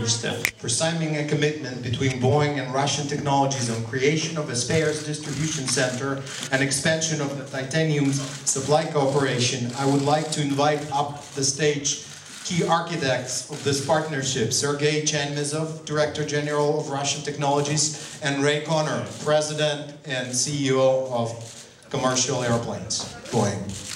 for signing a commitment between Boeing and Russian technologies on creation of a spares distribution center and expansion of the titanium supply cooperation, I would like to invite up the stage key architects of this partnership: Sergei Chanmizov, Director General of Russian Technologies, and Ray Connor, President and CEO of Commercial Airplanes, Boeing.